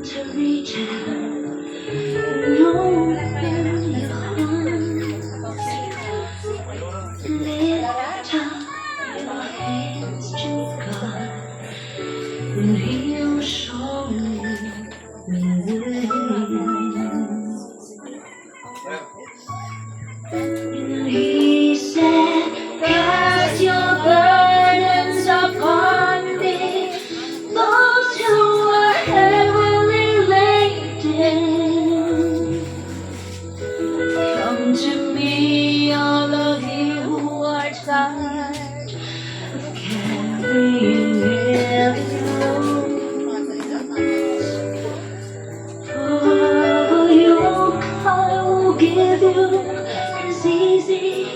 to reach out and open your arms. Lift up your hands to God, and He'll show you the way. And He said, cast your burdens upon me, those who are heavily laden. Come to me, all of you who are tired of carrying heavy loads. For the yoke I will give you is easy,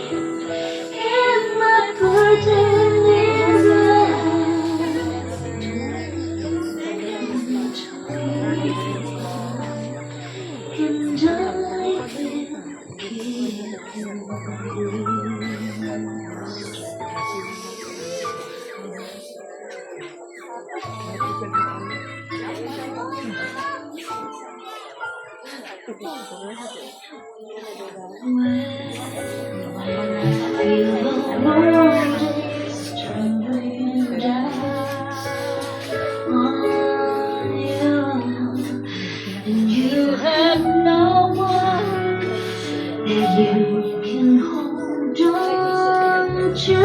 and my burden is light. And I will give you feel the world is tumbling down on you, and you have no one that you can hold on to.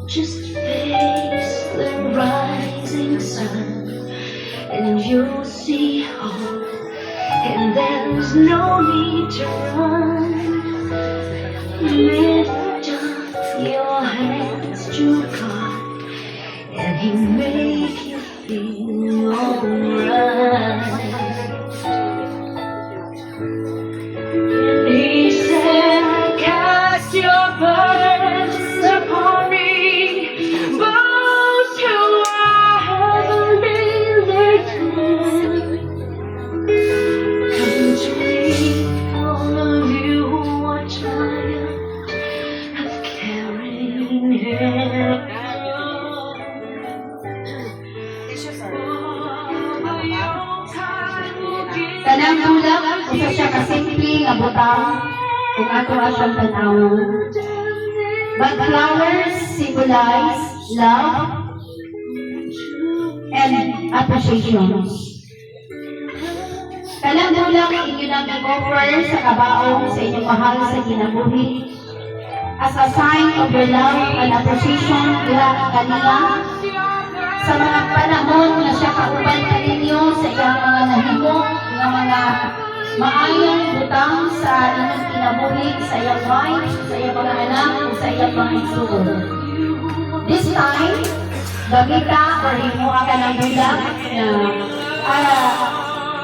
Just face the rising sun, and you'll see hope, and there's no need to run. Lift up your hands to God, and He'll make you feel alright. And He said, cast your burdens upon me, those who are heavily laden. Come to me, all of you who are tired of carrying heavy loads. Tanang tulak, usa siya kasimple nga butang kung ato siyang tanawon. But flowers symbolize love and appreciation. Tanang tulak inyo nang i-offer sa kabaong sa inyong mahal sa kinabuhi as a sign of your love and appreciation diha kanila sa mga panahon na siya kauban kaninyo sa iyang mga nahimo nga mga maayong butang sa inyong kinabuhi, sa iyang wife, sa iyang mga anak, o sa iyang mga igsuon. This time, bagita or himuha ka ng bulak na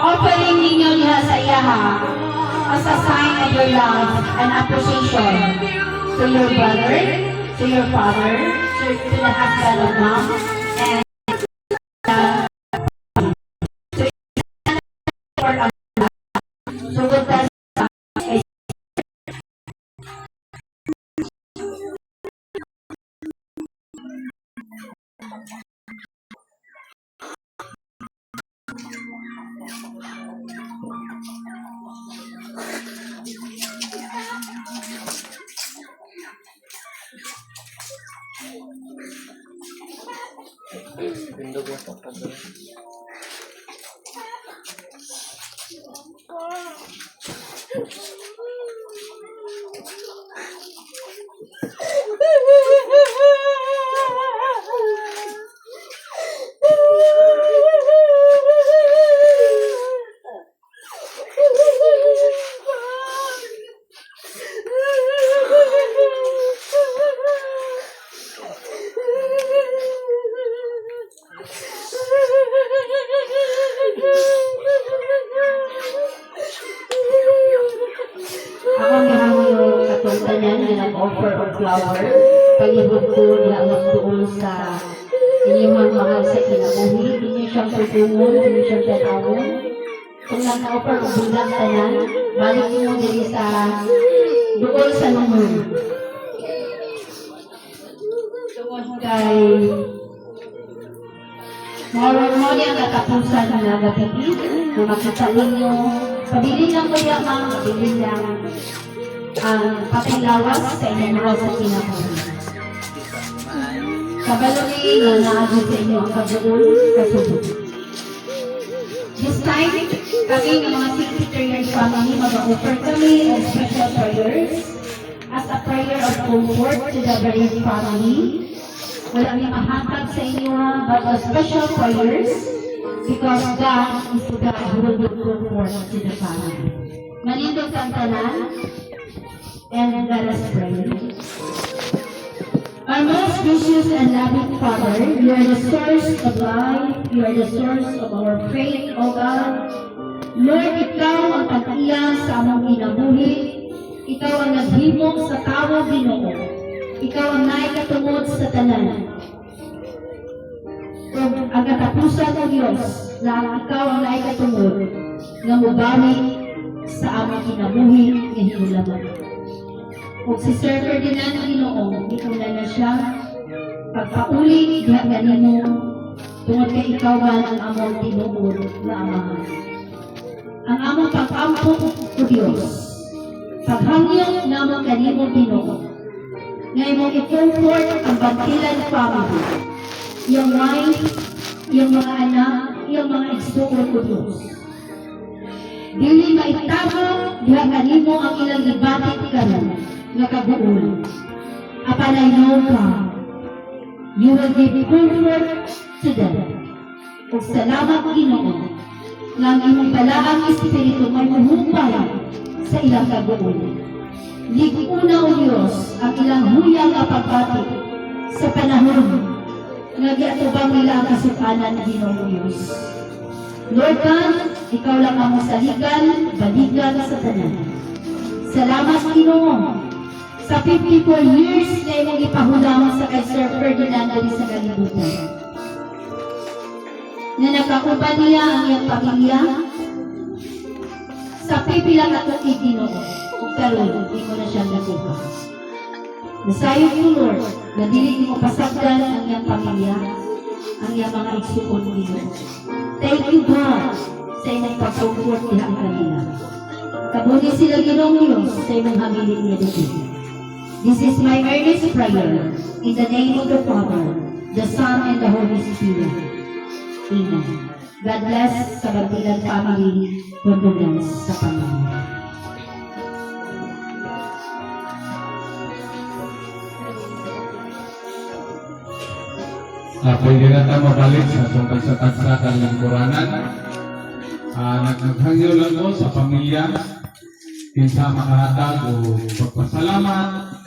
offering ninyo diha sa iyaha as a sign of your love and appreciation to your brother, to your father, to the husband of mom, and offer of flower, palibot ko niya magtuon sa inyong mahal sa kinabuhi, inyo siyang tutungon, inyo siyang tanawon. Kung nag-offer o bulag tanan, balik mo dili sa doon sa numon. Tungod kay Moral mo niya katapusan ng nagapipi, kung makita ninyo, pabili lang ko yan mga pabili lang ang patilawas sa inyong mga sa kinabuhi. Kabalumi na naagod sa inyo ang kabuol, kasubod. This time, kami ng mga Secretarian family mag-offer kami of special prayers as a prayer of comfort to the bereaved family. Wala kami mahatag sa inyo but a special prayers because God is the God who will give comfort to the family. Manindog ang tanan and let us pray. Our most gracious and loving Father, you are the source of life, you are the source of our faith, O God. Lord, ikaw ang pag-iyan sa among kinabuhi, ikaw ang naghimo sa tao Ginoo, ikaw ang naikatungod sa tanan. O ang katapusan o Diyos, na ikaw ang naikatungod, nga mubawi sa among kinabuhi nga hinulaman. Kung si Sir Ferdinand Ginoo, ikaw na siya, pagpauli, diha ganimo, tungod kay ikaw man ang among tinuod na amahan. Ang among pag-ampo o Diyos, paghangyo namang kanimo Ginoo, nga imong i-comfort ang bantilan family, yung wife, yung mga anak, yung mga igsuon o Diyos. Dili maitago, diha kanimo ang ilang ibatit karon nga kabuol. Upon I know God, you will give comfort to them. O salamat Ginoo, nga ang imong balaang espiritu may muhupay sa ilang kabuol. Liguna o Diyos ang ilang huyang nga pagbati sa panahon nga giatubang nila ang kasukanan Ginoo Diyos. Lord God, ikaw lang ang masaligan, baligan sa tanan. Salamat Ginoo sa 54 years na imong ipahulam sa kay Sir Ferdinand ali sa kalibutan. Na nakauban niya ang iyang pamilya sa pipila na tuig Ginoo. Kung karon, hindi ko na siya nakuha. Nasayo ko Lord, na dili mo pasagdan ang iyang pamilya, ang iyang mga igsuon Ginoo. Thank you God sa inyong pag-support niya ang kanila. Kabuli sila Ginoong Diyos sa inyong habilin niya dito. This is my earnest prayer in the name of the Father, the Son, and the Holy Spirit. Amen. God bless sa Bantilan family, condolence sa Panginoon. Pwede na tayo mabalik sa tungkol sa tagsatan ng Kuranan. Naghangyo lang mo sa pamilya, kinsa makahatag o pagpasalamat